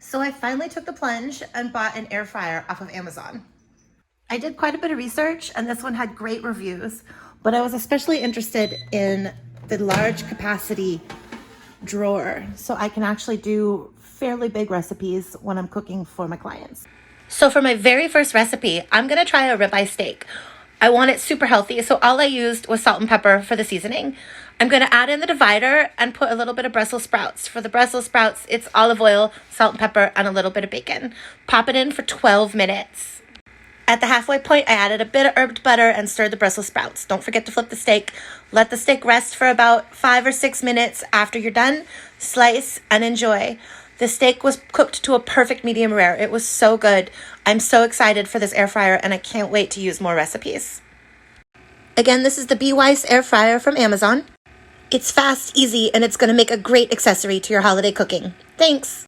So I finally took the plunge and bought an air fryer off of Amazon. I did quite a bit of research and this one had great reviews, but I was especially interested in the large capacity drawer so I can actually do fairly big recipes when I'm cooking for my clients. So for my very first recipe, I'm gonna try a ribeye steak. I want it super healthy, so all I used was salt and pepper for the seasoning. I'm gonna add in the divider and put a little bit of Brussels sprouts. For the Brussels sprouts, it's olive oil, salt and pepper, and a little bit of bacon. Pop it in for 12 minutes. At the halfway point, I added a bit of herbed butter and stirred the Brussels sprouts. Don't forget to flip the steak. Let the steak rest for about 5 or 6 minutes. After you're done, slice and enjoy. The steak was cooked to a perfect medium rare. It was so good. I'm so excited for this air fryer and I can't wait to use more recipes. Again, this is the Weiss Air Fryer from Amazon. It's fast, easy, and it's going to make a great accessory to your holiday cooking. Thanks!